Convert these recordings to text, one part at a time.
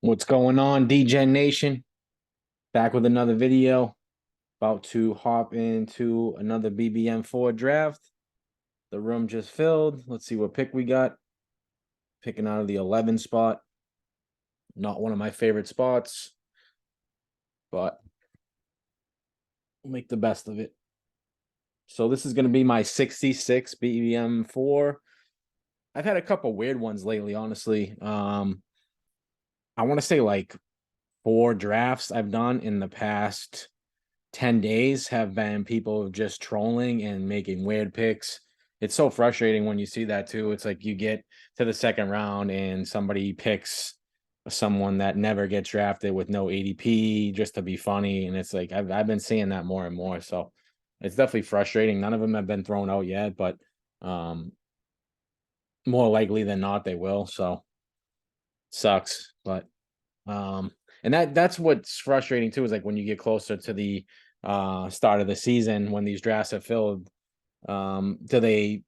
What's going on, DGen Nation? Back with another video. About to hop into another BBM4 draft. The room just filled. Let's see what pick we got. Picking out of the 11 spot. Not one of my favorite spots, but we'll make the best of it. So this is going to be my 66 BBM4. I've had a couple weird ones lately, honestly. I want to say like 4 drafts I've done in the past 10 days have been people just trolling and making weird picks. It's so frustrating when you see that too. It's like you get to the second round and somebody picks someone that never gets drafted with no ADP just to be funny. And it's like I've been seeing that more and more. So it's definitely frustrating. None of them have been thrown out yet, but more likely than not they will. So sucks. But and that's what's frustrating too, is like when you get closer to the start of the season, when these drafts are filled, do they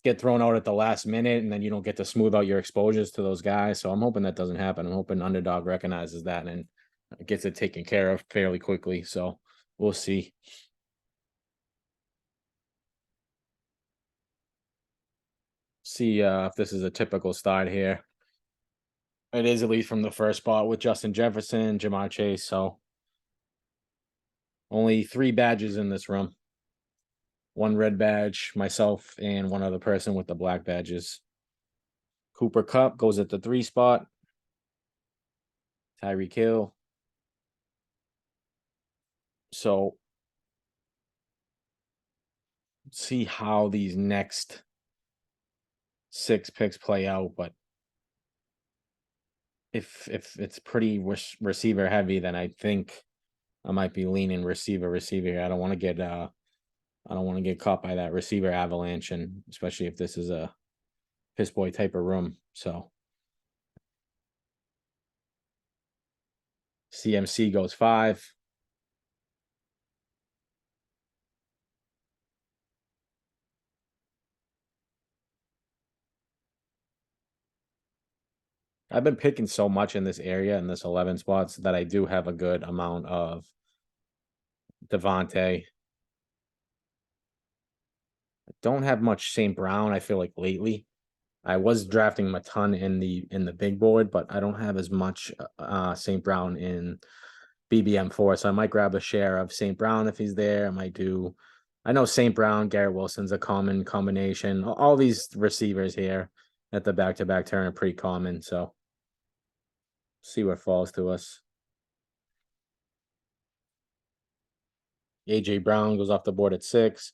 get thrown out at the last minute and then you don't get to smooth out your exposures to those guys? So I'm hoping that doesn't happen. I'm hoping Underdog recognizes that and gets it taken care of fairly quickly. So we'll see. See if this is a typical start here. It is, at least from the first spot, with Justin Jefferson, Jamar Chase. So only 3 badges in this room. 1 red badge, myself, and 1 other person with the black badges. Cooper Kupp goes at the 3 spot. Tyreek Hill. So see how these next 6 picks play out, but if it's pretty receiver heavy, then I think I might be leaning receiver here. I don't want to get caught by that receiver avalanche, and especially if this is a piss boy type of room. So CMC goes 5. I've been picking so much in this area, in this 11 spots, that I do have a good amount of Devontae. I don't have much St. Brown, I feel like, lately. I was drafting him a ton in the big board, but I don't have as much St. Brown in BBM4. So I might grab a share of St. Brown if he's there. I know St. Brown, Garrett Wilson's a common combination. All these receivers here at the back-to-back turn are pretty common. So see what falls to us. AJ Brown goes off the board at 6.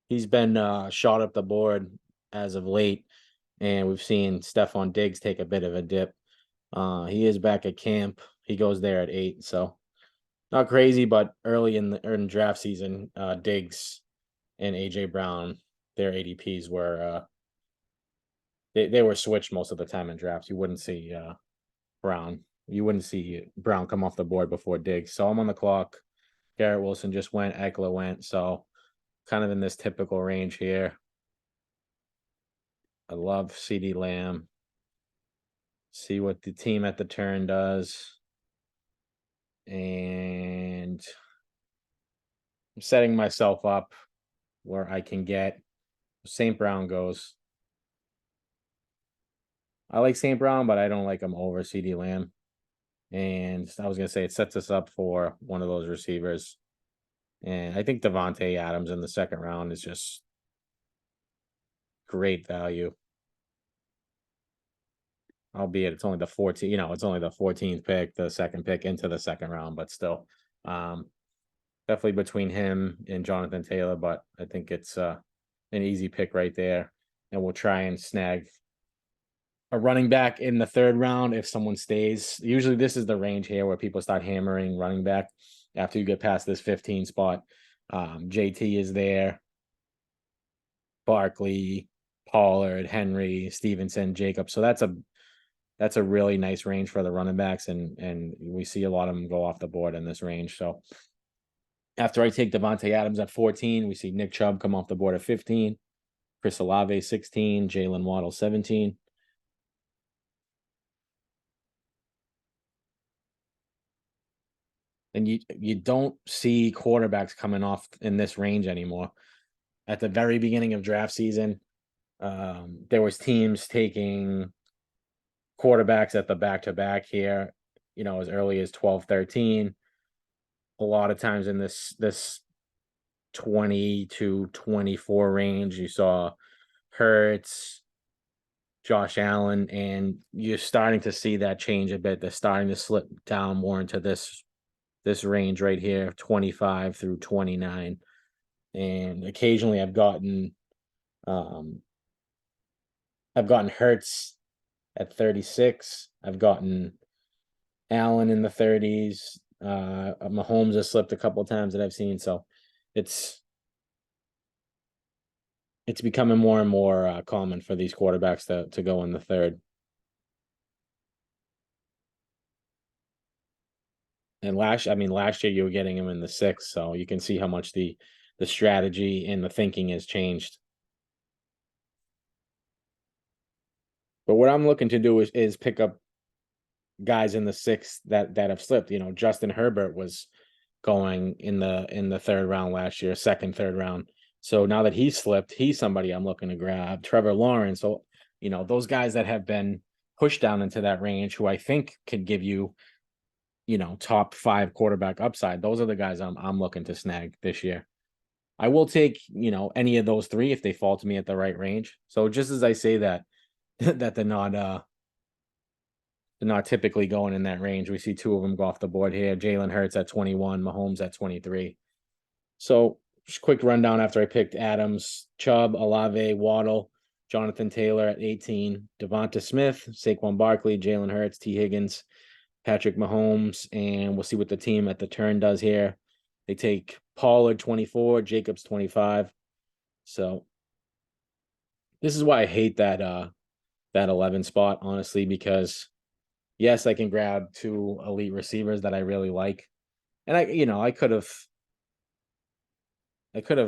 He's been shot up the board as of late, and we've seen Stephon Diggs take a bit of a dip. He is back at camp. He goes there at 8, so not crazy, but early in the draft season, Diggs and AJ Brown, their ADPs were they were switched most of the time in drafts. You wouldn't see Brown. You wouldn't see Brown come off the board before Diggs. So I'm on the clock. Garrett Wilson just went. Eckler went. So kind of in this typical range here. I love CD Lamb. See what the team at the turn does. And I'm setting myself up where I can get St. Brown goes. I like St. Brown, but I don't like him over CD Lamb. And I was going to say it sets us up for one of those receivers. And I think Devontae Adams in the second round is just great value. Albeit it's only the 14th, it's only the 14th pick, the second pick into the second round, but still. Definitely between him and Jonathan Taylor, but I think it's an easy pick right there. And we'll try and snag a running back in the 3rd round if someone stays. Usually this is the range here where people start hammering running back after you get past this 15 spot. JT is there. Barkley, Pollard, Henry, Stevenson, Jacobs. So that's a really nice range for the running backs, and we see a lot of them go off the board in this range. So after I take Devontae Adams at 14, we see Nick Chubb come off the board at 15, Chris Olave 16, Jalen Waddle 17. and you don't see quarterbacks coming off in this range anymore. At the very beginning of draft season, there was teams taking quarterbacks at the back-to-back here, as early as 12, 13. A lot of times in this 20 to 24 range, you saw Hurts, Josh Allen, and you're starting to see that change a bit. They're starting to slip down more into this range right here, 25 through 29. And occasionally um I've gotten Hurts at 36. I've gotten Allen in the 30s. Mahomes has slipped a couple times that I've seen. So it's it's becoming more and more common for these quarterbacks to go in the third. And last year you were getting him in the sixth, so you can see how much the strategy and the thinking has changed. But what I'm looking to do is pick up guys in the sixth that have slipped. Justin Herbert was going in the third round last year, second, third round. So now that he's slipped, he's somebody I'm looking to grab. Trevor Lawrence. So, those guys that have been pushed down into that range who I think could give you, top 5 quarterback upside. Those are the guys I'm looking to snag this year. I will take, any of those 3 if they fall to me at the right range. So just as I say that that they're not typically going in that range. We see 2 of them go off the board here. Jalen Hurts at 21, Mahomes at 23. So just quick rundown after I picked Adams, Chubb, Olave, Waddle, Jonathan Taylor at 18, Devonta Smith, Saquon Barkley, Jalen Hurts, T. Higgins, Patrick Mahomes, and we'll see what the team at the turn does here. They take Pollard 24, Jacobs 25. So this is why I hate that 11 spot, honestly, because yes, I can grab 2 elite receivers that I really like. And I could have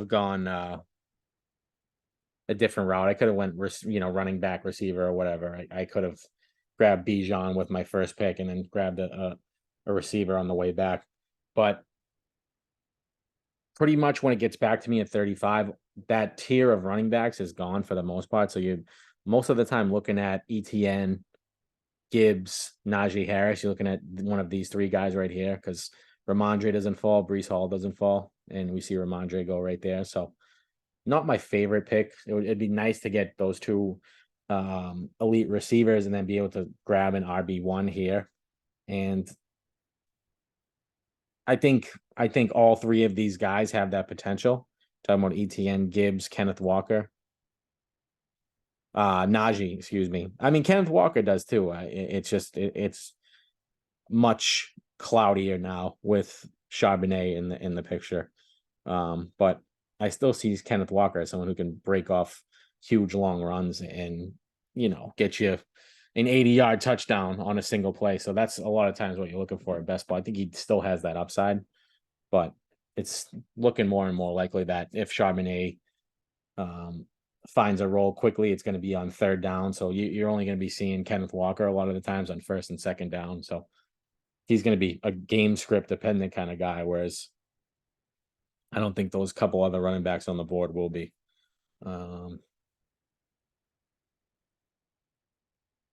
gone a different route. I could have went running back, receiver, or whatever. I could have grabbed Bijan with my first pick and then grabbed a receiver on the way back. But pretty much when it gets back to me at 35, that tier of running backs is gone for the most part. So you most of the time looking at ETN, Gibbs, Najee Harris. You're looking at one of these 3 guys right here because Ramondre doesn't fall, Breece Hall doesn't fall, and we see Ramondre go right there. So not my favorite pick. It'd be nice to get those 2 elite receivers and then be able to grab an RB1 here. And I think all 3 of these guys have that potential. Talking about ETN, Gibbs, Kenneth Walker. Najee, excuse me. I mean, Kenneth Walker does too. It's much cloudier now with Charbonnet in the picture. But I still see Kenneth Walker as someone who can break off huge long runs and get you an 80-yard touchdown on a single play. So that's a lot of times what you're looking for at best ball. I think he still has that upside, but it's looking more and more likely that if Charbonnet finds a role quickly, it's going to be on third down. So you're only going to be seeing Kenneth Walker a lot of the times on first and second down. So he's going to be a game script dependent kind of guy, whereas I don't think those couple other running backs on the board will be.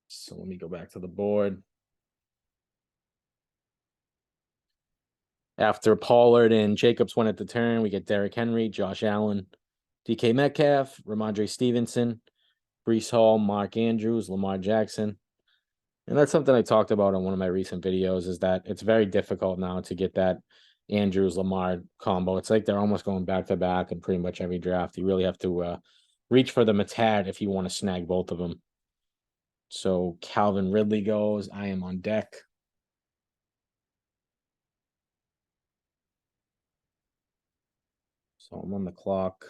So let me go back to the board. After Pollard and Jacobs went at the turn, we get Derrick Henry, Josh Allen, DK Metcalf, Ramondre Stevenson, Breece Hall, Mark Andrews, Lamar Jackson. And that's something I talked about on one of my recent videos, is that it's very difficult now to get that Andrews Lamar combo. It's like they're almost going back to back in pretty much every draft. You really have to reach for them a tad if you want to snag both of them. So Calvin Ridley goes. I am on deck. So I'm on the clock.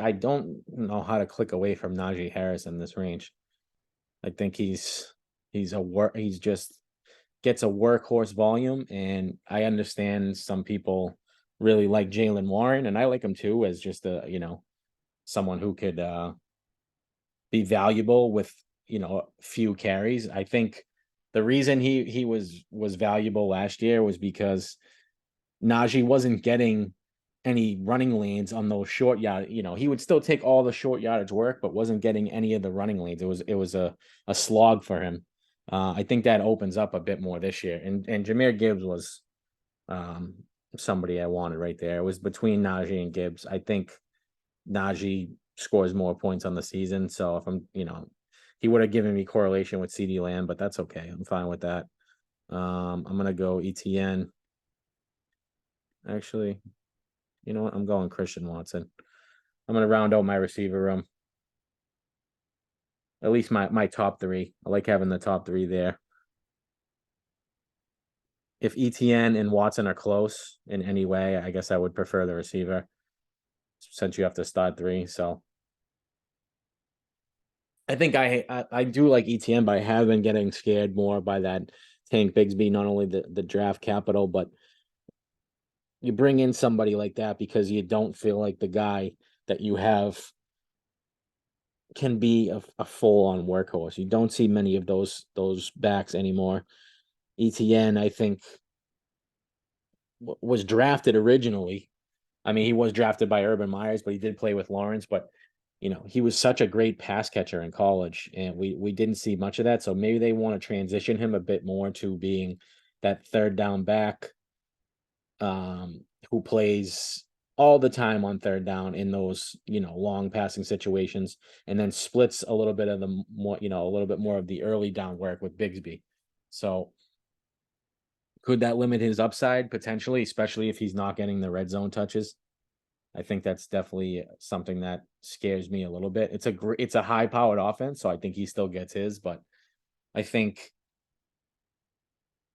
I don't know how to click away from Najee Harris in this range. I think he's just gets a workhorse volume, and I understand some people really like Jalen Warren, and I like him too as just a someone who could be valuable with, few carries. I think the reason he was valuable last year was because Najee wasn't getting any running lanes on those short yard. He would still take all the short yardage work, but wasn't getting any of the running lanes. It was a slog for him. I think that opens up a bit more this year. And Jahmyr Gibbs was um, somebody I wanted right there. It was between Najee and Gibbs. I think Najee scores more points on the season. So if he would have given me correlation with CD Lamb, but that's okay. I'm fine with that. I'm gonna go ETN. Actually, you know what? I'm going Christian Watson. I'm gonna round out my receiver room. At least my top three. I like having the top three there. If ETN and Watson are close in any way, I guess I would prefer the receiver since you have to start three. So I think I do like ETN, but I have been getting scared more by that Tank Bigsby, not only the draft capital, but you bring in somebody like that because you don't feel like the guy that you have can be a full on workhorse. You don't see many of those backs anymore. ETN, I think, was drafted originally. I mean, he was drafted by Urban Myers, but he did play with Lawrence. But he was such a great pass catcher in college, and we didn't see much of that. So maybe they want to transition him a bit more to being that third down back, who plays all the time on third down in those long passing situations, and then splits a little bit of the more a little bit more of the early down work with Bigsby. So could that limit his upside potentially, especially if he's not getting the red zone touches? I think that's definitely something that scares me a little bit. It's a high powered offense, so I think he still gets his, but I think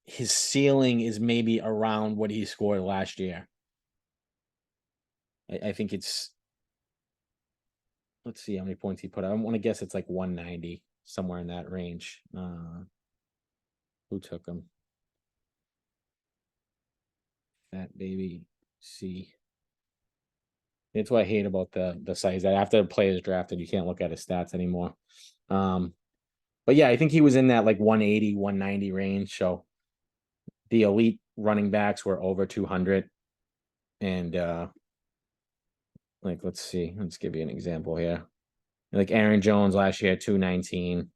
his ceiling is maybe around what he scored last year. I think it's, let's see how many points he put. I want to guess it's like 190, somewhere in that range. Who took him? That baby C. It's what I hate about the size that after the player is drafted, you can't look at his stats anymore. Um, but yeah, I think he was in that like 180, 190 range. So the elite running backs were over 200. And like, let's see, let's give you an example here. Like Aaron Jones last year, 219.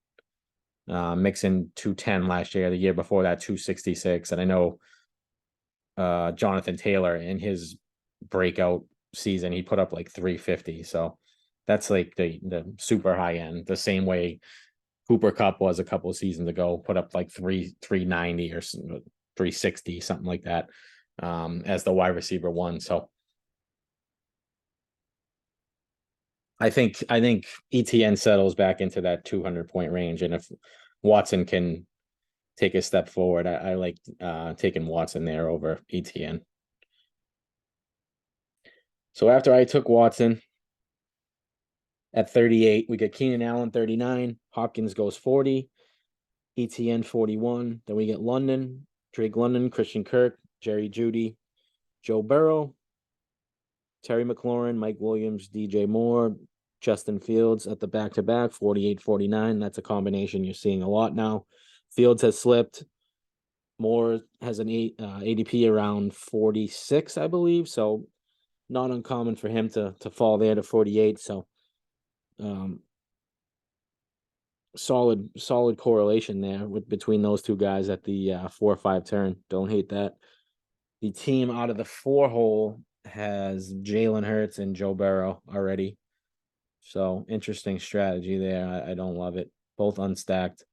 Mixon 210 last year. The year before that, 266. And I know Jonathan Taylor in his breakout season, he put up like 350. So that's like the super high end, the same way Cooper Kupp was a couple of seasons ago, put up like 390 or 360, something like that, as the wide receiver one. So I think ETN settles back into that 200-point range, and if Watson can take a step forward, I like taking Watson there over ETN. So after I took Watson at 38, we get Keenan Allen 39, Hopkins goes 40, ETN 41. Then we get London, Drake London, Christian Kirk, Jerry Jeudy, Joe Burrow, Terry McLaurin, Mike Williams, DJ Moore, Justin Fields at the back-to-back, 48-49. That's a combination you're seeing a lot now. Fields has slipped. Moore has an ADP around 46, I believe. So not uncommon for him to fall there to 48. So solid correlation there between those two guys at the 4-5 turn. Don't hate that. The team out of the 4 hole has Jalen Hurts and Joe Burrow already. So interesting strategy there. I don't love it. Both unstacked.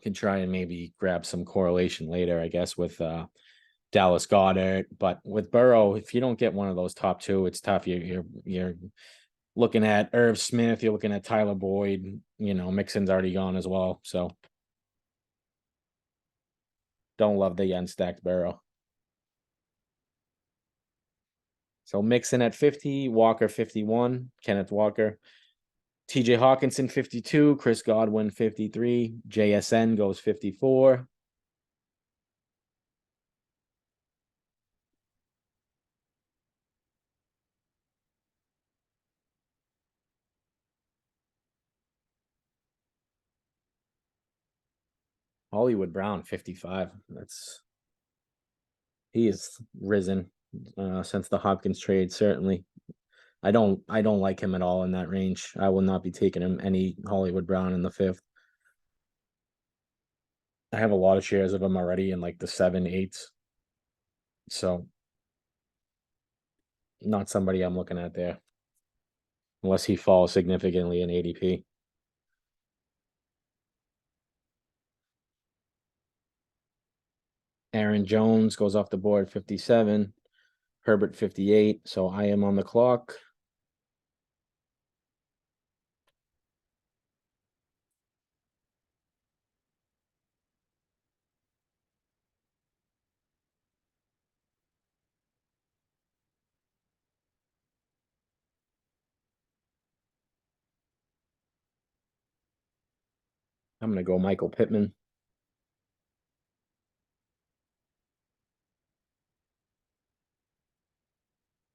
Can try and maybe grab some correlation later, I guess, with Dallas Goedert. But with Burrow, if you don't get one of those top 2, it's tough. You're looking at Irv Smith. You're looking at Tyler Boyd. Mixon's already gone as well. So don't love the unstacked Burrow. So Mixon at 50, Walker 51, Kenneth Walker. TJ Hawkinson 52, Chris Godwin 53, JSN goes 54. Hollywood Brown, 55. He is risen since the Hopkins trade, certainly. I don't like him at all in that range. I will not be taking him any Hollywood Brown in the fifth. I have a lot of shares of him already in like the 7, 8s. So not somebody I'm looking at there. Unless he falls significantly in ADP. Aaron Jones goes off the board, 57. Herbert, 58. So I am on the clock. I'm going to go Michael Pittman.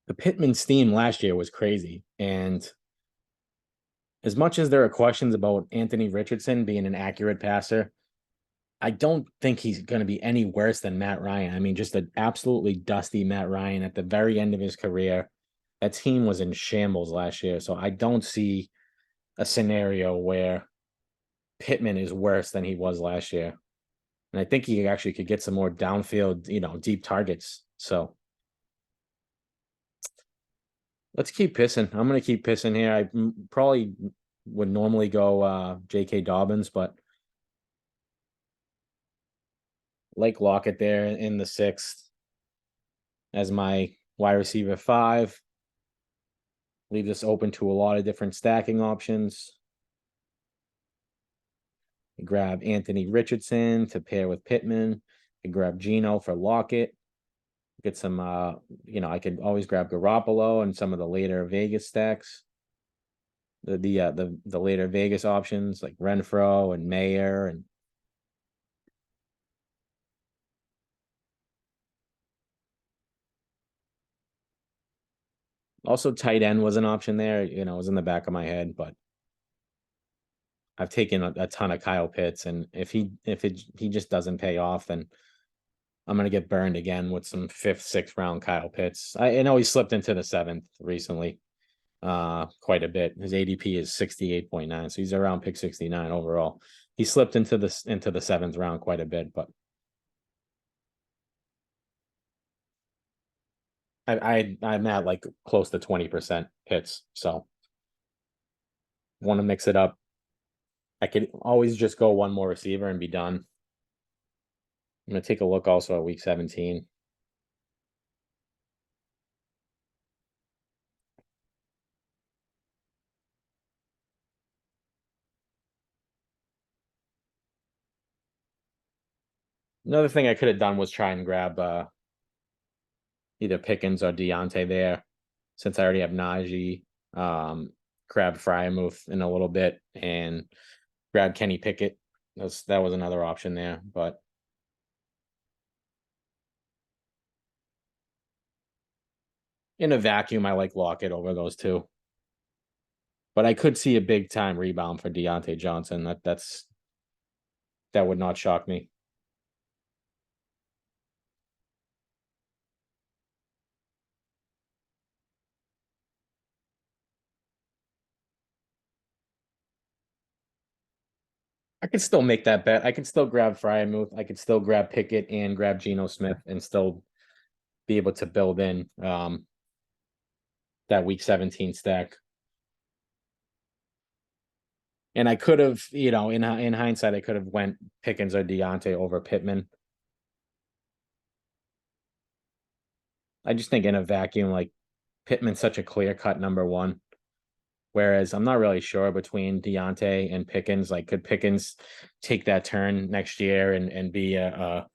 The Pittman steam last year was crazy. And as much as there are questions about Anthony Richardson being an accurate passer, I don't think he's going to be any worse than Matt Ryan. I mean, just an absolutely dusty Matt Ryan at the very end of his career. That team was in shambles last year. So I don't see a scenario where Pittman is worse than he was last year. And I think he actually could get some more downfield, deep targets. So let's keep pissing. I'm going to keep pissing here. I probably would normally go J.K. Dobbins, but like Lockett there in the 6th as my wide receiver 5. Leave this open to a lot of different stacking options. Grab Anthony Richardson to pair with Pittman. I grab Geno for Lockett. Get some, I could always grab Garoppolo and some of the later Vegas stacks. The later Vegas options like Renfro and Mayer and also tight end was an option there. It was in the back of my head, but I've taken a ton of Kyle Pitts, and if he just doesn't pay off, then I'm gonna get burned again with some 5th, 6th round Kyle Pitts. I know he slipped into the 7th recently, quite a bit. His ADP is 68.9, so he's around pick 69 overall. He slipped into the 7th round quite a bit, but I'm at like close to 20% hits, so want to mix it up. I could always just go one more receiver and be done. I'm gonna take a look also at week 17. Another thing I could have done was try and grab either Pickens or Deontay there, since I already have Najee. Grab Fryermuth in a little bit and grab Kenny Pickett. That was another option there, but in a vacuum, I like Lockett over those two. But I could see a big time rebound for Deontay Johnson. That would not shock me. I could still make that bet. I could still grab Fryermuth. I could still grab Pickett and grab Geno Smith and still be able to build in that week 17 stack. And I could have, in hindsight, I could have went Pickens or Deontay over Pittman. I just think in a vacuum, like Pittman's such a clear cut number 1. Whereas I'm not really sure between Deontay and Pickens. Like, could Pickens take that turn next year and be a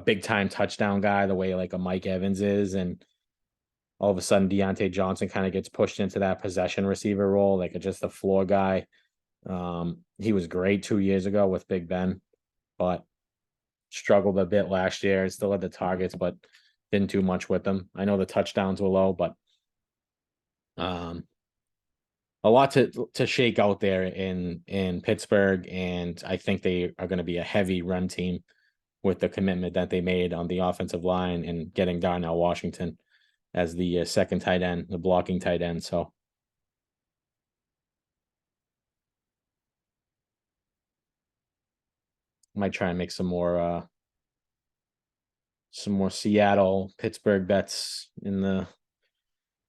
big time touchdown guy the way like a Mike Evans is, and all of a sudden Deontay Johnson kind of gets pushed into that possession receiver role, like just a floor guy. He was great 2 years ago with Big Ben, but struggled a bit last year. Still had the targets, but didn't do much with them. I know the touchdowns were low, but a lot to shake out there in Pittsburgh, and I think they are going to be a heavy run team with the commitment that they made on the offensive line and getting Darnell Washington as the second tight end, the blocking tight end. So I might try and make some more Seattle Pittsburgh bets in the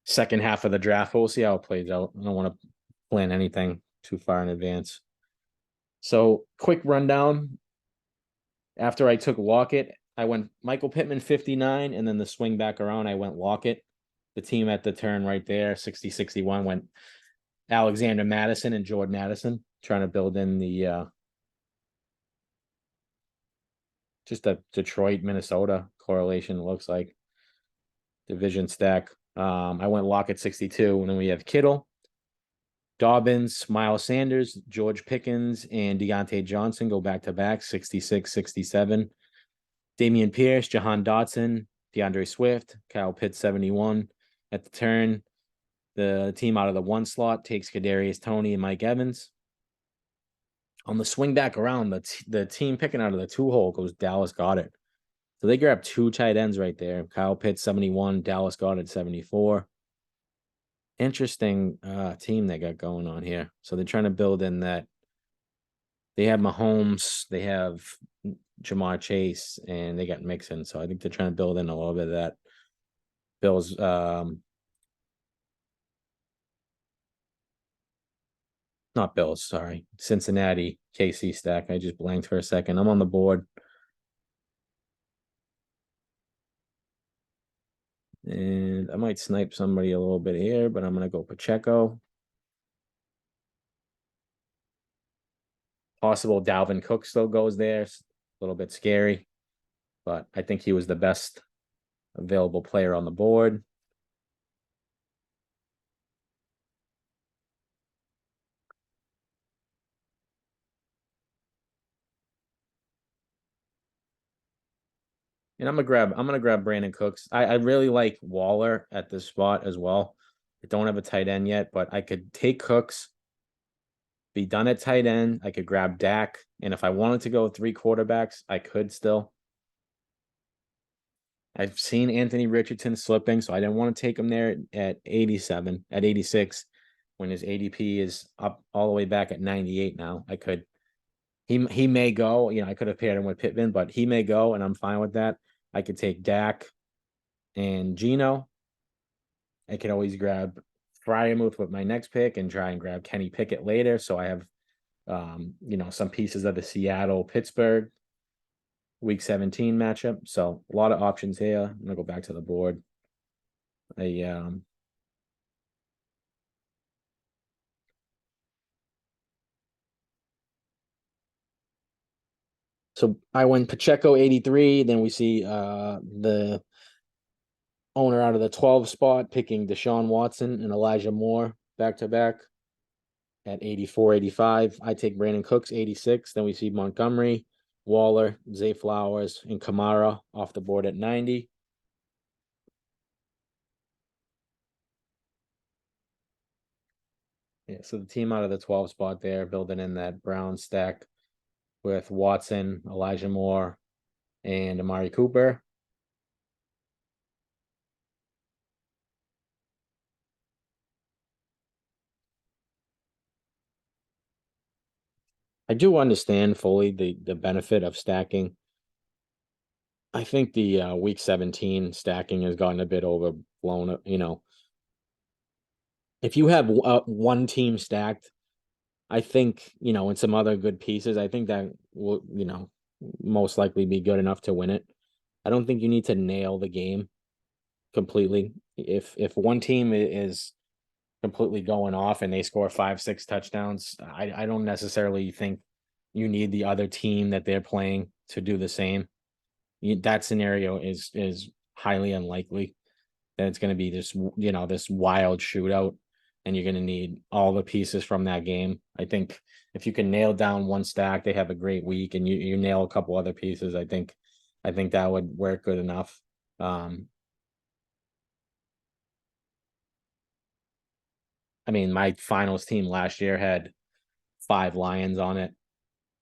second half of the draft. We'll see how it plays out. I don't want to plan anything too far in advance. So quick rundown. After I took Lockett, I went Michael Pittman 59, and then the swing back around, I went Lockett. The team at the turn right there, 60-61, went Alexander Madison and Jordan Addison, trying to build in the just a Detroit, Minnesota correlation, it looks like. Division stack. I went Lockett 62, and then we have Kittle, Dobbins, Miles Sanders, George Pickens, and Deontay Johnson go back to back, 66-67. Damian Pierce, Jahan Dotson, DeAndre Swift, Kyle Pitts, 71. At the turn, the team out of the one slot takes Kadarius Toney and Mike Evans. On the swing back around, the team picking out of the two hole goes Dallas Goedert. So they grab two tight ends right there. Kyle Pitts, 71, Dallas Goedert, 74. Interesting team they got going on here. So they're trying to build in that. They have Mahomes, they have Jamar Chase, and they got Mixon. So I think they're trying to build in a little bit of that. Bills, not Bills, sorry. Cincinnati, KC stack. I just blanked for a second. I'm on the board. And I might snipe somebody a little bit here, but I'm going to go Pacheco. Possible Dalvin Cook still goes there. It's a little bit scary, but I think he was the best available player on the board. And I'm gonna grab Brandon Cooks. I really like Waller at this spot as well. I don't have a tight end yet, but I could take Cooks, be done at tight end. I could grab Dak, and if I wanted to go three quarterbacks, I could still. I've seen Anthony Richardson slipping, so I didn't want to take him there at 87, at 86, when his ADP is up all the way back at 98 now. I could he may go, I could have paired him with Pittman, but he may go, and I'm fine with that. I could take Dak and Geno. I could always grab Fryermuth with my next pick and try and grab Kenny Pickett later. So I have some pieces of the Seattle Pittsburgh week 17 matchup. So a lot of options here. I'm gonna go back to the board. So I went Pacheco 83. Then we see the owner out of the 12 spot picking Deshaun Watson and Elijah Moore back to back at 84, 85. I take Brandon Cooks 86. Then we see Montgomery, Waller, Zay Flowers, and Kamara off the board at 90. Yeah, so the team out of the 12 spot there, building in that Brown stack with Watson, Elijah Moore, and Amari Cooper. I do understand fully the benefit of stacking. I think the week 17 stacking has gotten a bit overblown. If you have one team stacked, I think, and some other good pieces, I think that will, most likely be good enough to win it. I don't think you need to nail the game completely. If one team is completely going off and they score 5-6 touchdowns, I don't necessarily think you need the other team that they're playing to do the same. That scenario is highly unlikely that it's going to be this wild shootout, and you're going to need all the pieces from that game. I think if you can nail down one stack, they have a great week, and you nail a couple other pieces. I think that would work good enough. I mean, my finals team last year had 5 Lions on it,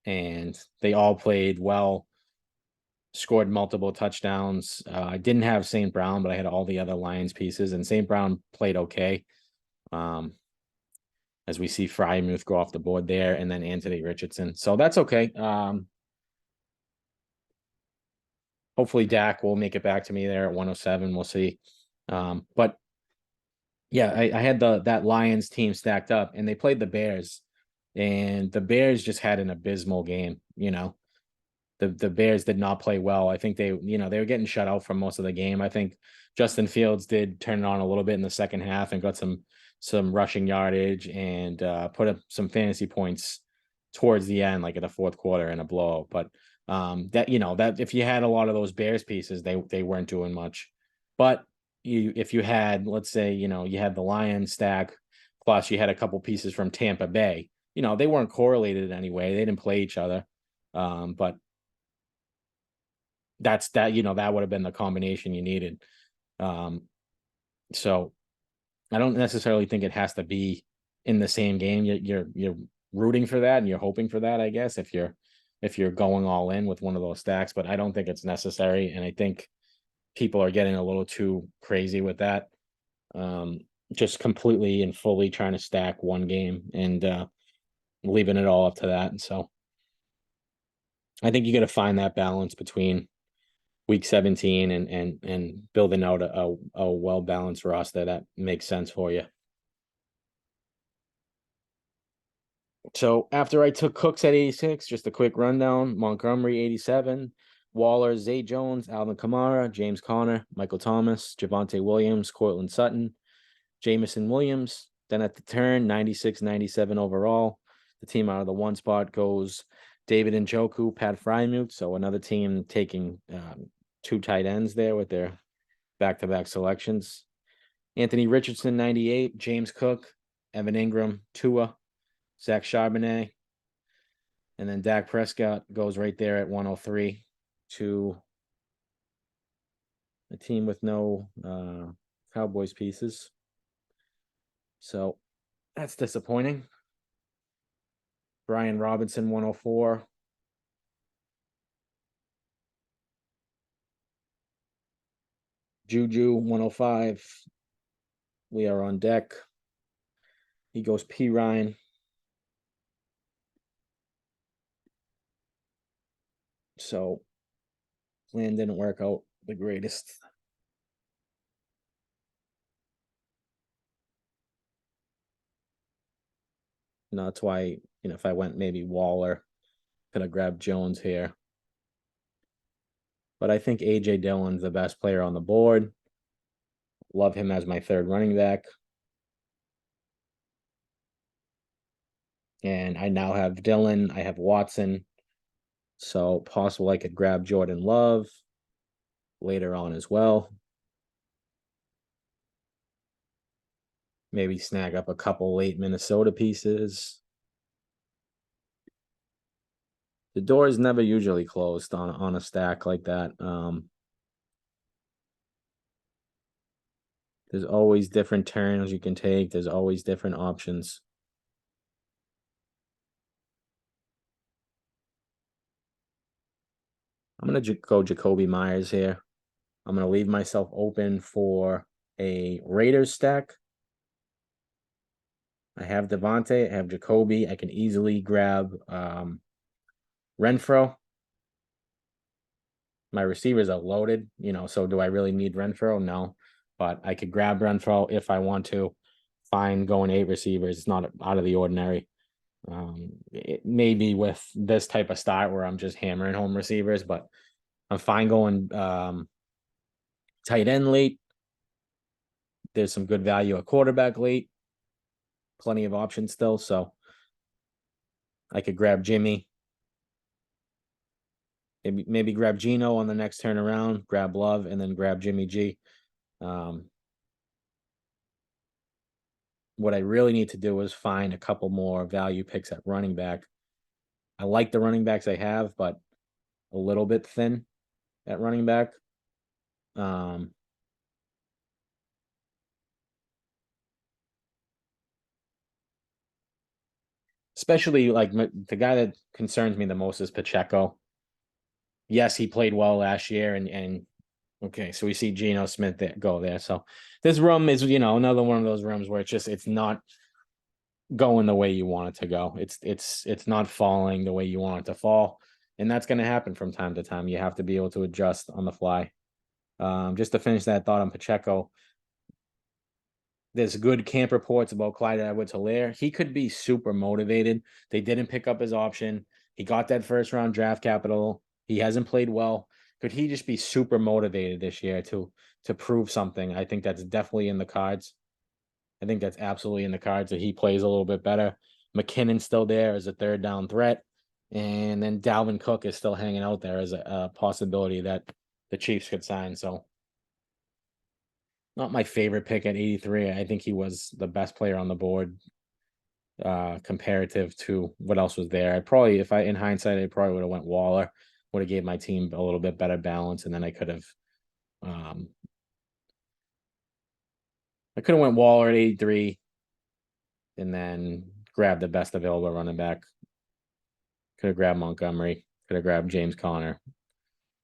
and they all played well, scored multiple touchdowns. I didn't have St. Brown, but I had all the other Lions pieces, and St. Brown played okay. As we see Frymuth go off the board there, and then Anthony Richardson. So that's okay. Hopefully Dak will make it back to me there at 107. We'll see. But yeah, I had that Lions team stacked up, and they played the Bears, and the Bears just had an abysmal game. The Bears did not play well. I think they were getting shut out for most of the game. I think Justin Fields did turn it on a little bit in the second half and got some rushing yardage and put up some fantasy points towards the end, like in the fourth quarter in a blowout. But that if you had a lot of those Bears pieces, they weren't doing much. But if you had, let's say, you had the Lions stack, plus you had a couple pieces from Tampa Bay, they weren't correlated anyway. They didn't play each other. But that would have been the combination you needed. So I don't necessarily think it has to be in the same game. You're rooting for that and you're hoping for that, I guess, if you're going all in with one of those stacks, but I don't think it's necessary. And I think people are getting a little too crazy with that. Just completely and fully trying to stack one game and leaving it all up to that. And so I think you got to find that balance between week 17 and building out a well-balanced roster that makes sense for you. So after I took Cooks at 86, just a quick rundown: Montgomery 87, Waller, Zay Jones, Alvin Kamara, James Conner, Michael Thomas, Javonte Williams, Cortland Sutton, Jamison Williams. Then at the turn, 96, 97 overall. The team out of the one spot goes David Njoku, Pat Frymuth. So another team taking 2 tight ends there with their back-to-back selections. Anthony Richardson, 98, James Cook, Evan Ingram, Tua, Zach Charbonnet, and then Dak Prescott goes right there at 103 to a team with no Cowboys pieces. So that's disappointing. Brian Robinson, 104. Juju, 105. We are on deck. He goes P. Ryan. So plan didn't work out the greatest. That's why, if I went maybe Waller, could have grabbed Jones here. But I think A.J. Dillon's the best player on the board. Love him as my third running back. And I now have Dillon. I have Watson. So possible I could grab Jordan Love later on as well. Maybe snag up a couple late Minnesota pieces. The door is never usually closed on a stack like that. There's always different turns you can take. There's always different options. I'm going to go Jacoby Myers here. I'm going to leave myself open for a Raiders stack. I have Devontae. I have Jacoby. I can easily grab Renfro. My receivers are loaded, so do I really need Renfro? No, but I could grab Renfro if I want to. Fine going 8 receivers. It's not out of the ordinary. It may be with this type of start where I'm just hammering home receivers, but I'm fine going tight end late. There's some good value at quarterback late. Plenty of options still, so I could grab Jimmy. Maybe grab Gino on the next turnaround, grab Love, and then grab Jimmy G. What I really need to do is find a couple more value picks at running back. I like the running backs I have, but a little bit thin at running back. Especially like the guy that concerns me the most is Pacheco. Yes, he played well last year, and okay, so we see Geno Smith go there. So this room is, another one of those rooms where it's not going the way you want it to go. It's not falling the way you want it to fall, and that's going to happen from time to time. You have to be able to adjust on the fly. Just to finish that thought on Pacheco, there's good camp reports about Clyde Edwards-Helaire. He could be super motivated. They didn't pick up his option. He got that first round draft capital. He hasn't played well. Could he just be super motivated this year to prove something? I think that's definitely in the cards. I think that's absolutely in the cards that he plays a little bit better. McKinnon's still there as a third down threat. And then Dalvin Cook is still hanging out there as a possibility that the Chiefs could sign. So not my favorite pick at 83. I think he was the best player on the board comparative to what else was there. I probably, if I in hindsight, I probably would have went Waller, would have gave my team a little bit better balance, and then I could have went Waller at 83 and then grabbed the best available running back. Could have grabbed Montgomery, could have grabbed James Conner.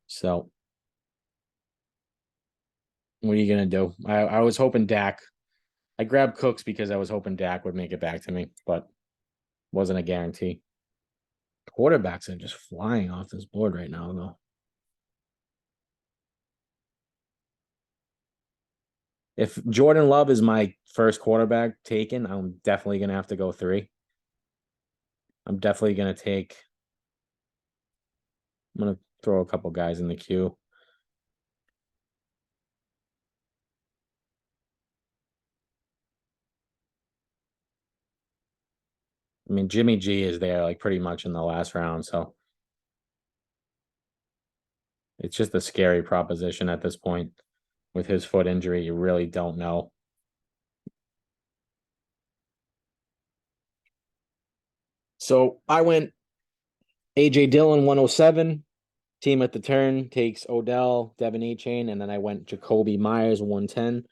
So what are you gonna do? I was hoping Dak. I grabbed Cooks because I was hoping Dak would make it back to me, but wasn't a guarantee. Quarterbacks are just flying off this board right now, though. If Jordan Love is my first quarterback taken, I'm definitely gonna have to go 3. I'm definitely gonna take. I'm gonna throw a couple guys in the queue. I mean, Jimmy G is there like pretty much in the last round, so it's just a scary proposition at this point. With his foot injury, you really don't know. So I went AJ Dillon 107. Team at the turn takes Odell, Devin Achane, and then I went Jacoby Myers 110.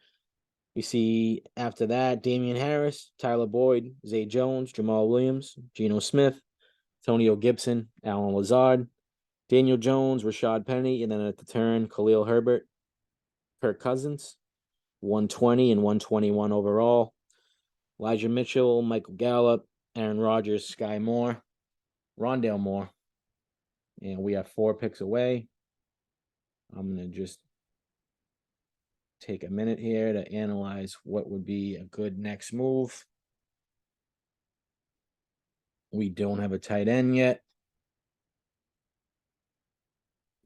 You see after that, Damian Harris, Tyler Boyd, Zay Jones, Jamal Williams, Geno Smith, Antonio Gibson, Alan Lazard, Daniel Jones, Rashad Penny, and then at the turn, Khalil Herbert, Kirk Cousins, 120 and 121 overall. Elijah Mitchell, Michael Gallup, Aaron Rodgers, Sky Moore, Rondale Moore. And we have 4 picks away. I'm going to just take a minute here to analyze what would be a good next move. We don't have a tight end yet.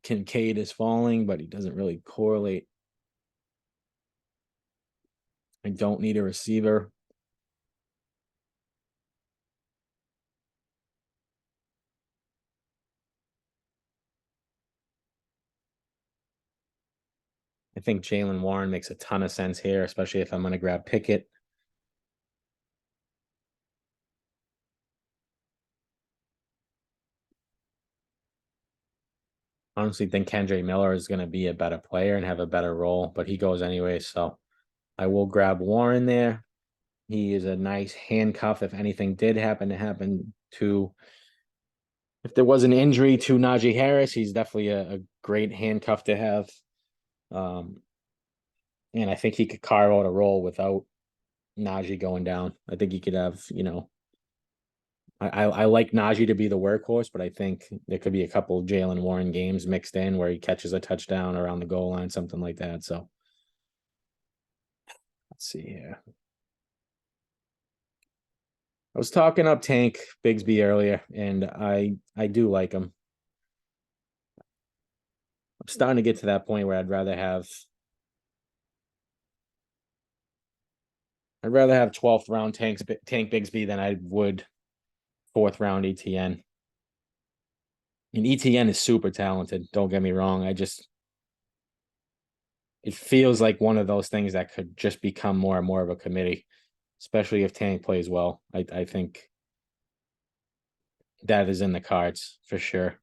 Kincaid is falling, but he doesn't really correlate. I don't need a receiver. I think Jaylen Warren makes a ton of sense here, especially if I'm going to grab Pickett. Honestly think Kendre Miller is going to be a better player and have a better role, but he goes anyway. So I will grab Warren there. He is a nice handcuff if anything did happen to happen to, if there was an injury to Najee Harris, he's definitely a great handcuff to have. And I think he could carve out a role without Najee going down. I think he could have, I like Najee to be the workhorse, but I think there could be a couple of Jaylen Warren games mixed in where he catches a touchdown around the goal line, something like that. So let's see here. I was talking up Tank Bigsby earlier, and I do like him. I'm starting to get to that point where I'd rather have 12th round Tank Bigsby than I would 4th round ETN. And ETN is super talented. Don't get me wrong. It feels like one of those things that could just become more and more of a committee, especially if Tank plays well. I think that is in the cards for sure.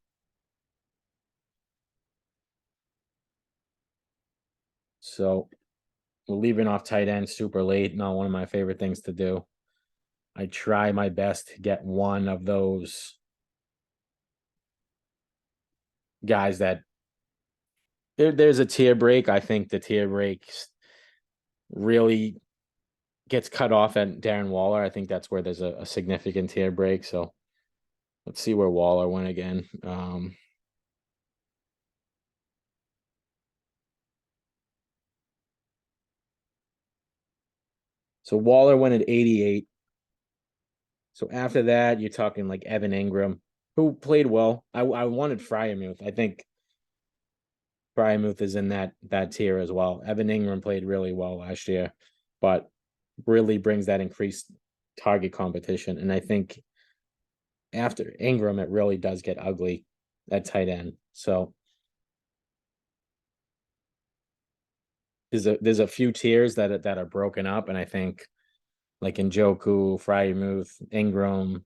So we're leaving off tight end super late. Not one of my favorite things to do. I try my best to get one of those guys that there's a tier break. I think the tier break really gets cut off at Darren Waller. I think that's where there's a significant tier break. So let's see where Waller went again. So Waller went at 88. So after that, you're talking like Evan Ingram, who played well. I wanted Fryermuth. I think Fryermuth is in that tier as well. Evan Ingram played really well last year, but really brings that increased target competition. And I think after Ingram, it really does get ugly at tight end. So there's a few tiers that are broken up, and I think like Njoku, Fryermuth, Ingram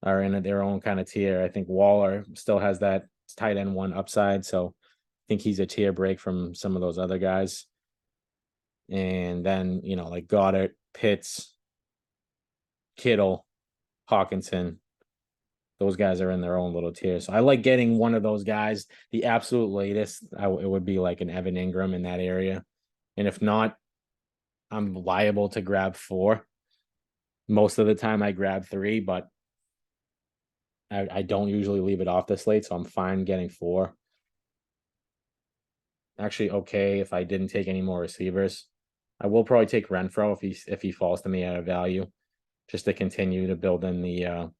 are in their own kind of tier. I think Waller still has that tight end one upside, so I think he's a tier break from some of those other guys. And then like Goddard, Pitts, Kittle, Hawkinson, those guys are in their own little tier. So I like getting one of those guys. The absolute latest, it would be like an Evan Ingram in that area. And if not, I'm liable to grab 4. Most of the time I grab 3, but I don't usually leave it off the slate, so I'm fine getting 4. Actually, okay if I didn't take any more receivers. I will probably take Renfro if he falls to me at a value, just to continue to build in the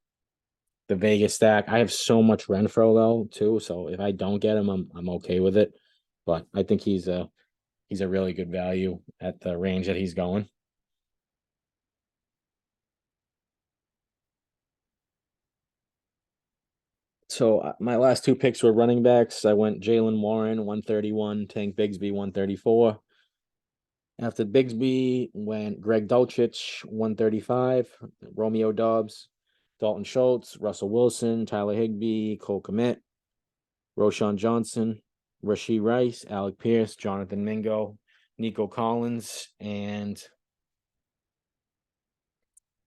Vegas stack. I have so much Renfro though too, so if I don't get him, I'm okay with it. But I think he's a really good value at the range that he's going. So my last 2 picks were running backs. I went Jalen Warren 131, Tank Bigsby 134. After Bigsby went Greg Dulcich 135, Romeo Dobbs, Dalton Schultz, Russell Wilson, Tyler Higbee, Cole Kmet, Roshan Johnson, Rashee Rice, Alec Pierce, Jonathan Mingo, Nico Collins, and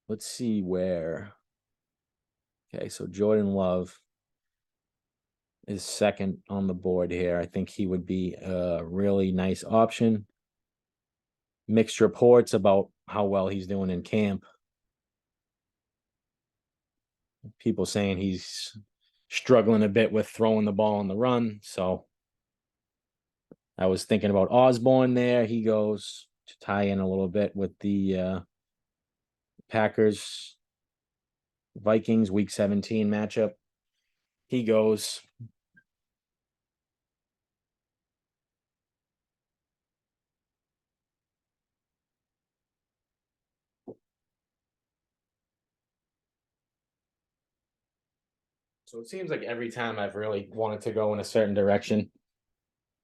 let's see where. Okay, so Jordan Love is second on the board here. I think he would be a really nice option. Mixed reports about how well he's doing in camp. People saying he's struggling a bit with throwing the ball on the run. So I was thinking about Osborne there. He goes to tie in a little bit with the Packers Vikings week 17 matchup. He goes. So it seems like every time I've really wanted to go in a certain direction,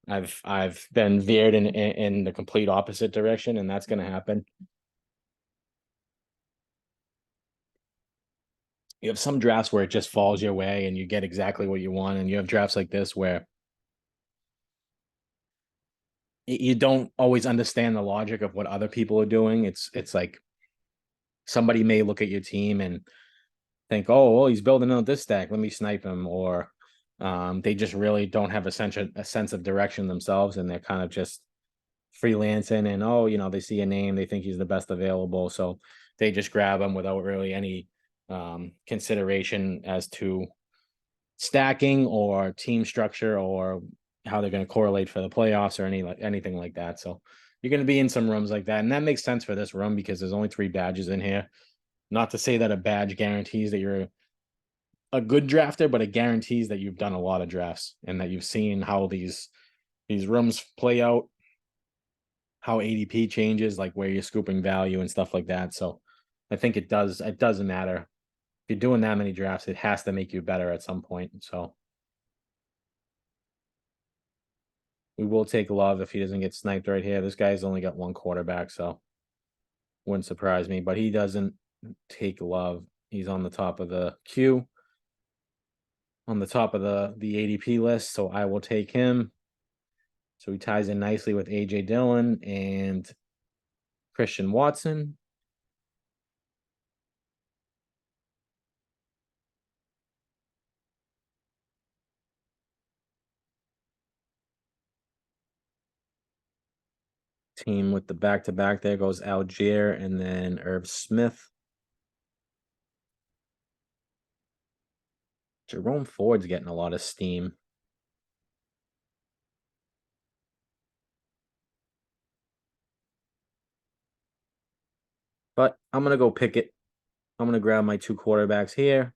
I've been veered in the complete opposite direction, and that's going to happen. You have some drafts where it just falls your way and you get exactly what you want, and you have drafts like this where you don't always understand the logic of what other people are doing. It's like somebody may look at your team and think, oh, well, he's building out this stack. Let me snipe him. Or they just really don't have a sense of direction themselves, and they're kind of just freelancing. And they see a name, they think he's the best available, so they just grab him without really any consideration as to stacking or team structure or how they're going to correlate for the playoffs or anything like that. So you're going to be in some rooms like that, and that makes sense for this room because there's only 3 badges in here. Not to say that a badge guarantees that you're a good drafter, but it guarantees that you've done a lot of drafts and that you've seen how these rooms play out, how ADP changes, like where you're scooping value and stuff like that. So I think it doesn't matter. If you're doing that many drafts, it has to make you better at some point. So we will take Love if he doesn't get sniped right here. This guy's only got 1 quarterback, so wouldn't surprise me, but he doesn't take Love. He's on the top of the queue, on the top of the ADP list, so I will take him. So he ties in nicely with AJ Dillon and Christian Watson. Team with the back-to-back. There goes Algier and then Irv Smith. Jerome Ford's getting a lot of steam. But I'm going to go pick it. I'm going to grab my two quarterbacks here.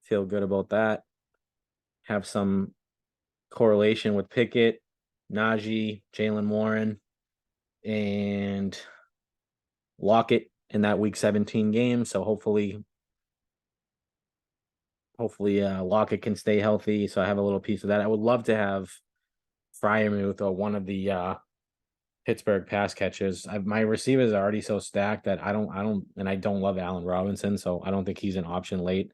Feel good about that. Have some correlation with Pickett, Najee, Jalen Warren, and Lockett in that Week 17 game. So hopefully Lockett can stay healthy. So I have a little piece of that. I would love to have Fryermuth or one of the Pittsburgh pass catchers. My receivers are already so stacked that I don't love Allen Robinson, so I don't think he's an option late.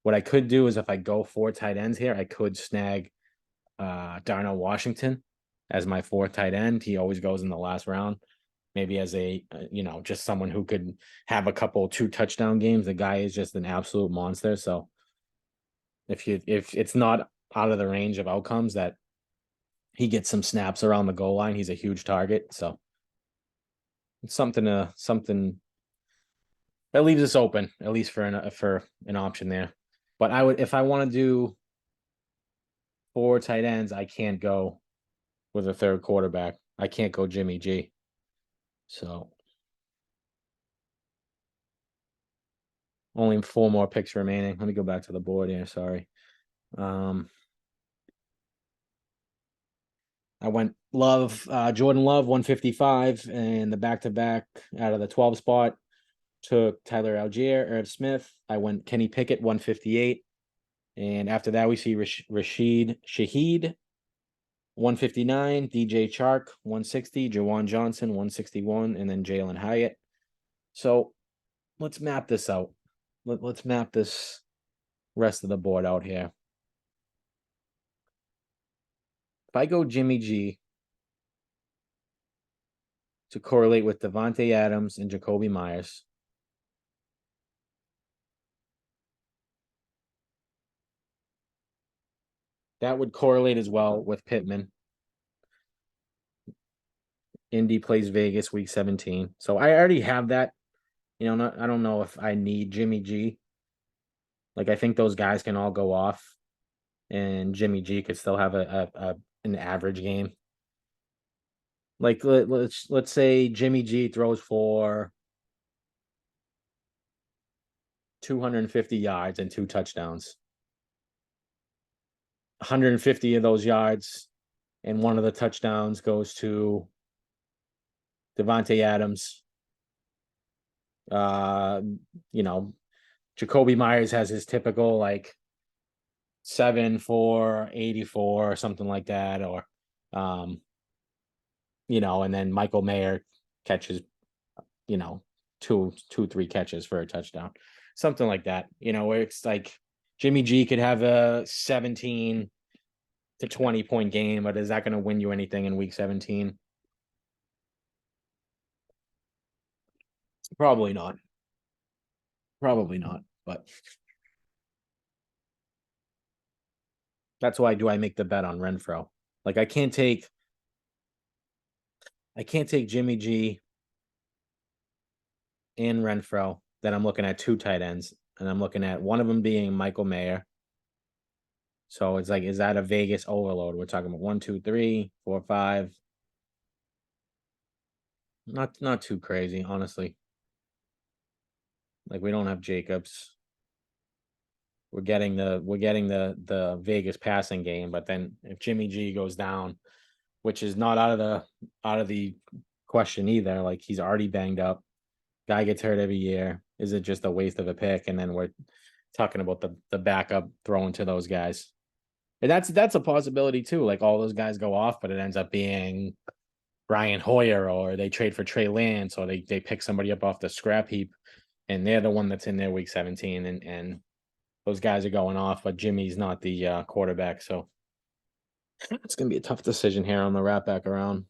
What I could do is if I go 4 tight ends here, I could snag Darnell Washington as my 4th tight end. He always goes in the last round. Maybe as a just someone who could have a couple 2 touchdown games. The guy is just an absolute monster. So if it's not out of the range of outcomes that he gets some snaps around the goal line, he's a huge target. So it's something that leaves us open, at least for an option there. But I would, if I want to do 4 tight ends, I can't go with a 3rd quarterback. I can't go Jimmy G. So only 4 more picks remaining. Let me go back to the board here. Sorry. I went Jordan Love 155, and the back-to-back out of the 12 spot took Tyler Algier, Irv Smith. I went Kenny Pickett 158. And after that, we see Rashid Shaheed 159, DJ Chark 160, Jawan Johnson 161, and then Jalen Hyatt. So let's map this out. Let's map this rest of the board out here. If I go Jimmy G to correlate with Devontae Adams and Jacoby Myers, that would correlate as well with Pittman. Indy plays Vegas Week 17. So I already have that. I don't know if I need Jimmy G. Like, I think those guys can all go off, and Jimmy G could still have an average game. Like, let's say Jimmy G throws for 250 yards and 2 touchdowns. 150 of those yards and one of the touchdowns goes to Devontae Adams. Jacoby Myers has his typical like 7 for 84 or something like that, or and then Michael Mayer catches, 3 catches for a touchdown, something like that. Where it's like Jimmy G could have a 17 to 20 point game, but is that going to win you anything in Week 17? Probably not. But that's why I make the bet on Renfro. Like, I can't take Jimmy G and Renfro. Then I'm looking at 2 tight ends, and I'm looking at one of them being Michael Mayer. So it's like, is that a Vegas overload? We're talking about 1, 2, 3, 4, 5. Not too crazy, honestly. Like, we don't have Jacobs. We're getting the Vegas passing game, but then if Jimmy G goes down, which is not out of the question either, like, he's already banged up. Guy gets hurt every year. Is it just a waste of a pick? And then we're talking about the backup throwing to those guys. And that's a possibility too. Like, all those guys go off, but it ends up being Brian Hoyer, or they trade for Trey Lance, or they pick somebody up off the scrap heap, and they're the one that's in their Week 17, and those guys are going off, but Jimmy's not the quarterback. So it's going to be a tough decision here on the wrap back around.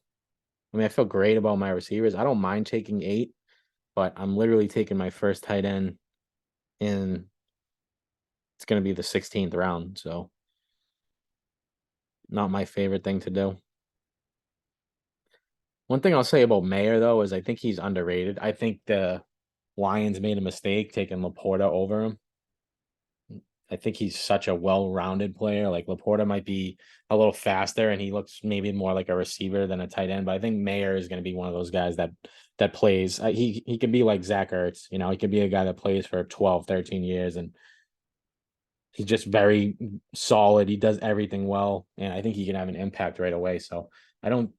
I mean, I feel great about my receivers. I don't mind taking 8, but I'm literally taking my first tight end in, it's going to be the 16th round. So not my favorite thing to do. One thing I'll say about Mayer though is I think he's underrated. I think the Lions made a mistake taking Laporta over him. I think he's such a well-rounded player. Like Laporta might be a little faster and he looks maybe more like a receiver than a tight end, but I think Mayer is going to be one of those guys that plays. He could be like Zach Ertz, you know, he could be a guy that plays for 12, 13 years and he's just very solid. He does everything well, and I think he can have an impact right away. So I don't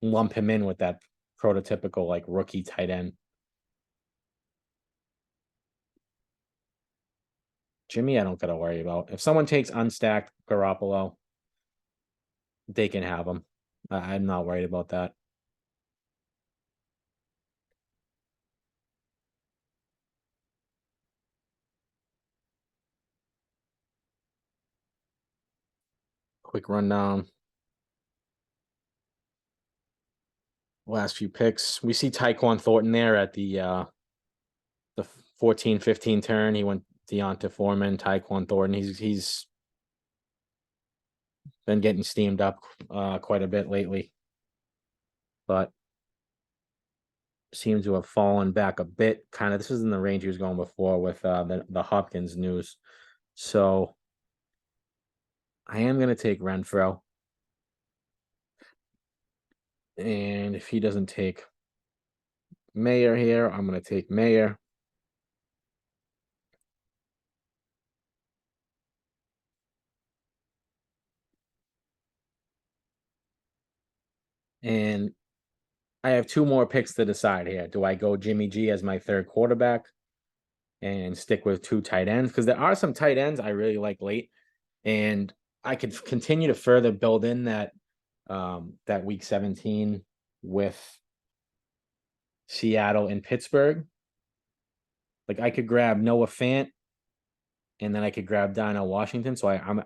lump him in with that prototypical like rookie tight end. Jimmy, I don't gotta worry about. If someone takes unstacked Garoppolo, they can have him. I'm not worried about that. Quick rundown. Last few picks. We see Tyquan Thornton there at the 14-15 turn. He went Deonta Foreman, Tyquan Thornton. He's been getting steamed up quite a bit lately, but seems to have fallen back a bit. Kind of this is in the range he was going before with the Hopkins news. So I am gonna take Renfro. And if he doesn't take Mayer here, I'm gonna take Mayer. And I have two more picks to decide here. Do I go Jimmy G as my third quarterback and stick with two tight ends? Because there are some tight ends I really like late, and I could continue to further build in that week 17 with Seattle and Pittsburgh. Like I could grab Noah Fant and then I could grab Dino Washington. So I'm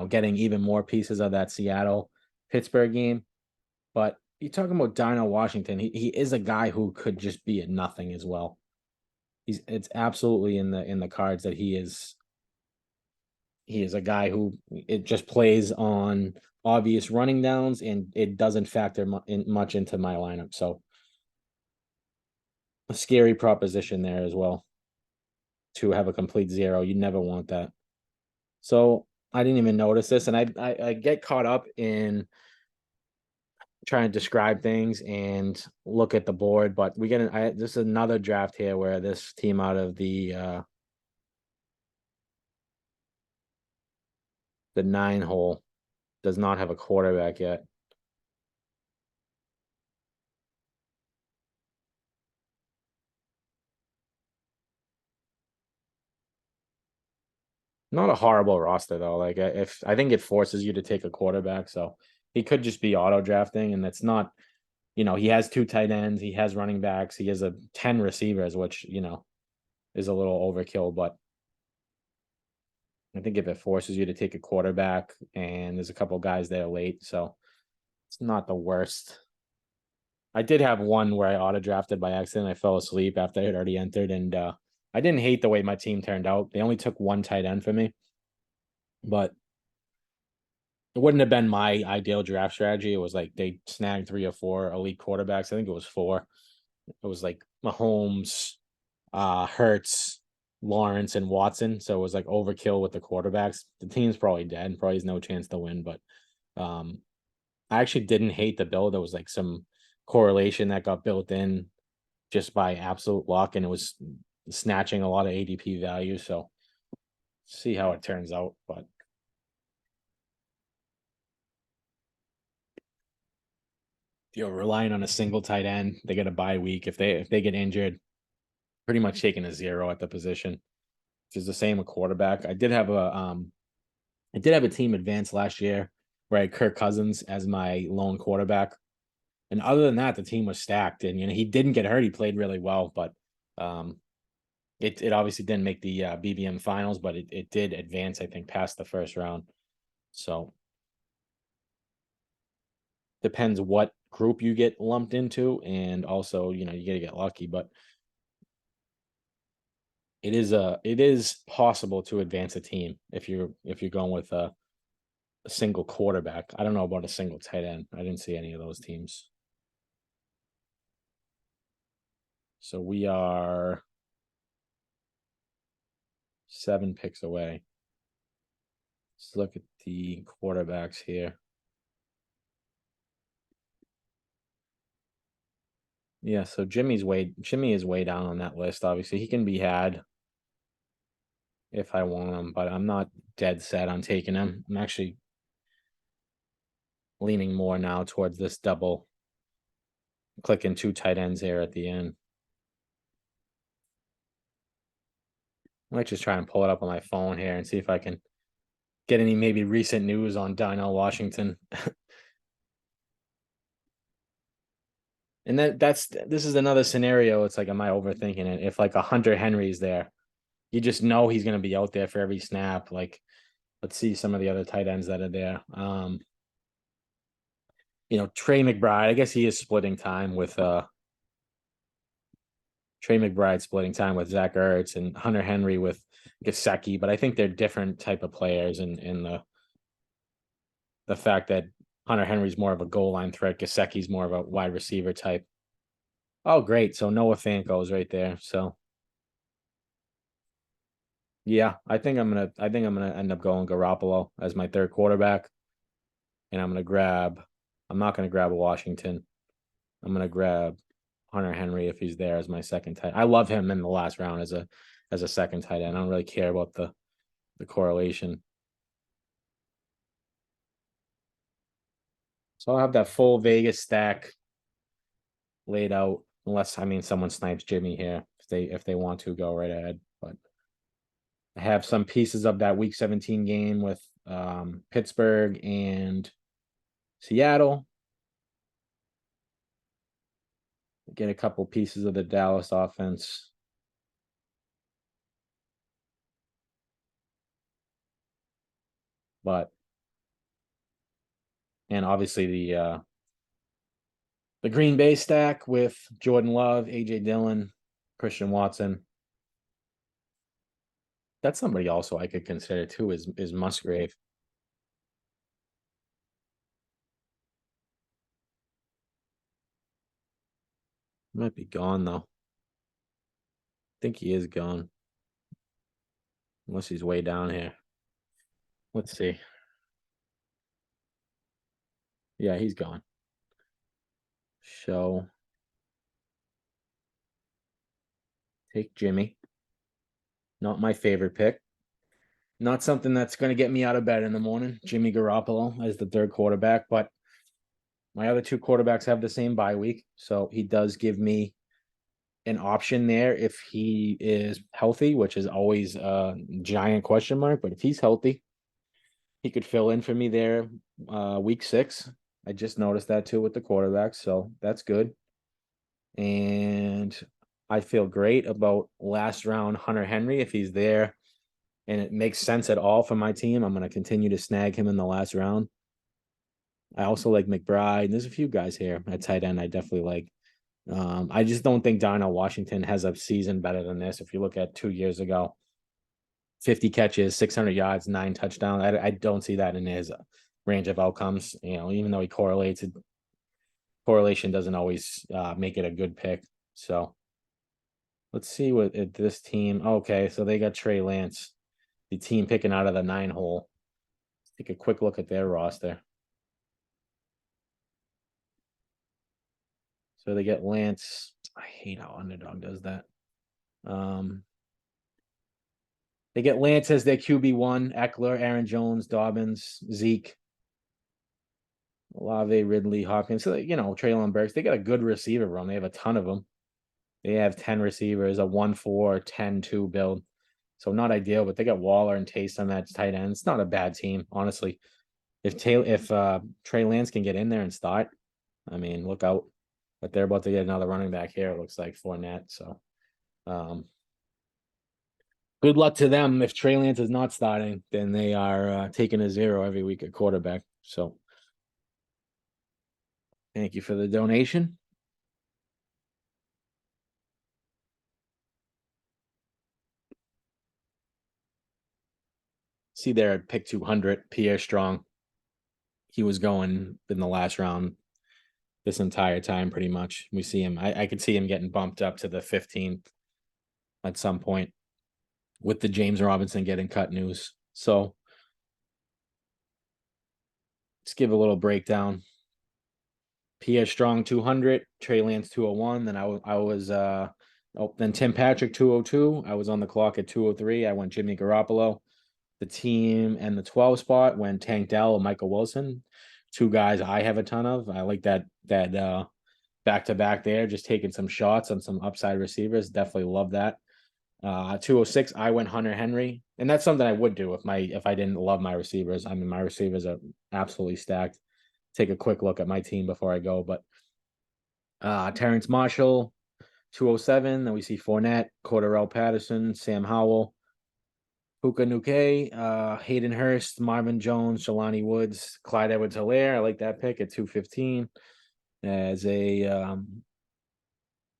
getting even more pieces of that Seattle Pittsburgh game. But you're talking about Dino Washington. He is a guy who could just be at nothing as well. It's absolutely in the cards that he is a guy who it just plays on obvious running downs and it doesn't factor much into my lineup. So a scary proposition there as well to have a complete zero. You never want that. So I didn't even notice this, and I get caught up in trying to describe things and look at the board. But this is another draft here where this team out of the 9 hole does not have a quarterback yet. Not a horrible roster though. Like if I think it forces you to take a quarterback, so he could just be auto drafting, and that's not. He has two tight ends, he has running backs, he has 10 receivers, which is a little overkill. But I think if it forces you to take a quarterback, and there's a couple guys there late, so it's not the worst. I did have one where I auto drafted by accident. I fell asleep after I had already entered, and I didn't hate the way my team turned out. They only took one tight end for me, but it wouldn't have been my ideal draft strategy. It was like they snagged 3 or 4 elite quarterbacks. I think it was 4. It was like Mahomes, Hurts, Lawrence, and Watson. So it was like overkill with the quarterbacks. The team's probably dead. Probably has no chance to win. But I actually didn't hate the build. There was like some correlation that got built in just by absolute luck, and it was snatching a lot of ADP value. So see how it turns out. But you're relying on a single tight end. They get a bye week. If they get injured, pretty much taking a zero at the position, which is the same with quarterback. I did have a team advance last year where I had Kirk Cousins as my lone quarterback. And other than that, the team was stacked. And he didn't get hurt. He played really well, but it obviously didn't make the BBM finals, but it did advance, I think, past the first round. So depends what group you get lumped into, and also, you gotta get lucky, but it is possible to advance a team if you're going with a single quarterback. I don't know about a single tight end. I didn't see any of those teams. So we are 7 picks away. Let's look at the quarterbacks here. Yeah, so Jimmy is way down on that list. Obviously, he can be had if I want him, but I'm not dead set on taking him. I'm actually leaning more now towards this double, clicking 2 tight ends here at the end. I might just try and pull it up on my phone here and see if I can get any maybe recent news on Darnell Washington. And this is another scenario. It's like, am I overthinking it? If like a Hunter Henry's there, you just know he's going to be out there for every snap. Like, let's see some of the other tight ends that are there. Trey McBride. I guess he is splitting time with Trey McBride splitting time with Zach Ertz, and Hunter Henry with Gesicki. But I think they're different type of players, in the fact that Hunter Henry's more of a goal line threat, Gesicki's more of a wide receiver type. Oh, great! So Noah Fant goes right there. So yeah, I think I'm gonna end up going Garoppolo as my third quarterback, and I'm not gonna grab a Washington. I'm gonna grab Hunter Henry if he's there as my second tight. I love him in the last round as a second tight end. I don't really care about the correlation. So I'll have that full Vegas stack laid out, unless someone snipes Jimmy here if they want to go right ahead. But I have some pieces of that Week 17 game with Pittsburgh and Seattle. Get a couple pieces of the Dallas offense. And obviously the Green Bay stack with Jordan Love, AJ Dillon, Christian Watson. That's somebody also I could consider too, is Musgrave. Might be gone though. I think he is gone. Unless he's way down here. Let's see. Yeah, he's gone. So take Jimmy. Not my favorite pick. Not something that's going to get me out of bed in the morning. Jimmy Garoppolo as the third quarterback, but my other 2 quarterbacks have the same bye week, so he does give me an option there if he is healthy, which is always a giant question mark. But if he's healthy, he could fill in for me there week 6. I just noticed that too with the quarterbacks, so that's good. And I feel great about last round Hunter Henry if he's there and it makes sense at all for my team. I'm going to continue to snag him in the last round. I also like McBride. There's a few guys here at tight end I definitely like. I just don't think Darnell Washington has a season better than this. If you look at 2 years ago, 50 catches, 600 yards, 9 touchdowns. I don't see that in his range of outcomes. Even though he correlates, correlation doesn't always make it a good pick. So let's see what this team. Okay, so they got Trey Lance, the team picking out of the 9 hole. Let's take a quick look at their roster. So they get Lance. I hate how Underdog does that. They get Lance as their QB1, Eckler, Aaron Jones, Dobbins, Zeke, Olave, Ridley, Hopkins. So, Treylon Burks. They got a good receiver room. They have a ton of them. They have 10 receivers, a 1-4, 10-2 build. So not ideal, but they got Waller and Taste on that tight end. It's not a bad team, honestly. If Trey Lance can get in there and start, look out. But they're about to get another running back here, it looks like, Fournette. So good luck to them. If Trey Lance is not starting, then they are taking a 0 every week at quarterback. So thank you for the donation. See there at pick 200, Pierre Strong. He was going in the last round. this entire time, pretty much. We see him. I could see him getting bumped up to the 15th at some point with the James Robinson getting cut news. So let's give a little breakdown. Pierre Strong 200, Trey Lance 201. Then then Tim Patrick 202. I was on the clock at 203. I went Jimmy Garoppolo. The team and the 12 spot went Tank Dell and Michael Wilson. Two guys I have a ton of. I like that back to back there, just taking some shots on some upside receivers. Definitely love that. 206, I went Hunter Henry, and that's something I would do if I didn't love my receivers. I mean, my receivers are absolutely stacked. Take a quick look at my team before I go, but Terrence Marshall, 207. Then we see Fournette, Cordarrelle Patterson, Sam Howell, Puka Nuke, Hayden Hurst, Marvin Jones, Jelani Woods, Clyde Edwards-Helaire. I like that pick at 215 as a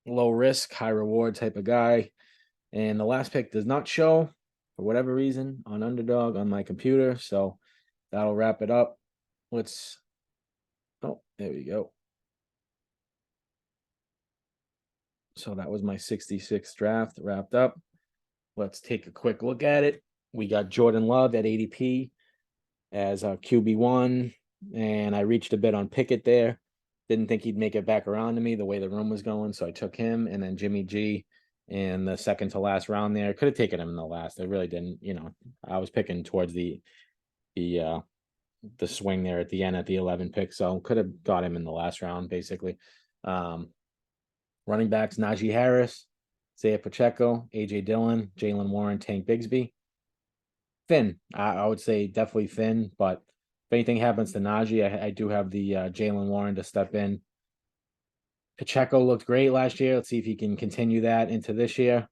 low risk, high reward type of guy. And the last pick does not show for whatever reason on Underdog on my computer. So that'll wrap it up. Oh, there we go. So that was my 66th draft wrapped up. Let's take a quick look at it. We got Jordan Love at ADP as a QB1, and I reached a bit on Pickett there. Didn't think he'd make it back around to me the way the room was going, so I took him, and then Jimmy G in the second to last round there. Could have taken him in the last. I really didn't, I was picking towards the swing there at the end at the 11 pick, so could have got him in the last round, basically. Running backs, Najee Harris, Isaiah Pacheco, A.J. Dillon, Jalen Warren, Tank Bigsby. Thin. I would say definitely thin, but if anything happens to Najee, I do have the Jalen Warren to step in. Pacheco looked great last year. Let's see if he can continue that into this year.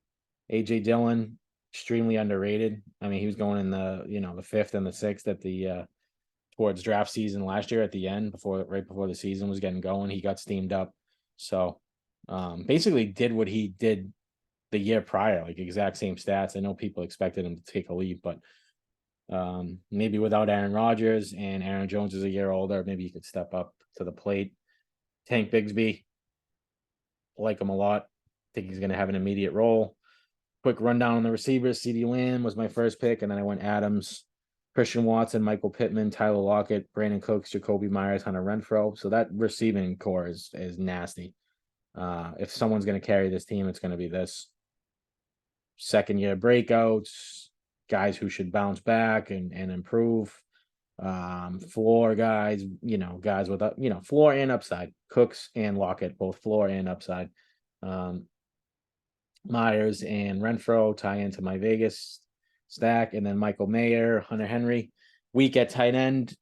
A.J. Dillon, extremely underrated. I mean, he was going in the, the 5th and the 6th at the towards draft season last year at the end, right before the season was getting going. He got steamed up. So basically did what he did the year prior, like exact same stats. I know people expected him to take a leap, but maybe without Aaron Rodgers and Aaron Jones is a year older, maybe he could step up to the plate. Tank Bigsby, like him a lot. Think he's going to have an immediate role. Quick rundown on the receivers. CeeDee Lamb was my first pick, and then I went Adams, Christian Watson, Michael Pittman, Tyler Lockett, Brandon Cooks, Jacoby Myers, Hunter Renfrow. So that receiving core is nasty. If someone's going to carry this team, it's going to be this. Second year breakouts, guys who should bounce back and improve. Floor guys, guys with floor and upside. Cooks and Lockett, both floor and upside. Myers and Renfrow tie into my Vegas stack, and then Michael Mayer, Hunter Henry. Weak at tight end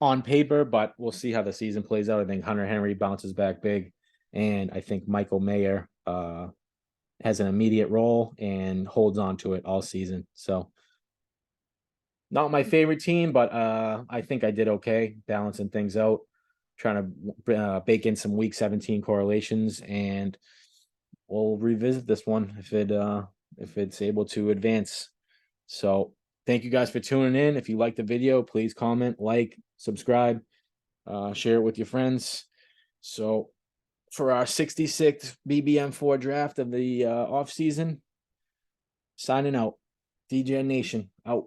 on paper, but we'll see how the season plays out. I think Hunter Henry bounces back big, and I think Michael Mayer has an immediate role and holds on to it all season. So not my favorite team, but I think I did okay balancing things out, trying to bake in some week 17 correlations, and we'll revisit this one if it's able to advance. So thank you guys for tuning in. If you like the video, please comment, like, subscribe, share it with your friends. So for our 66th BBM4 draft of the off season, signing out. DJ Nation out.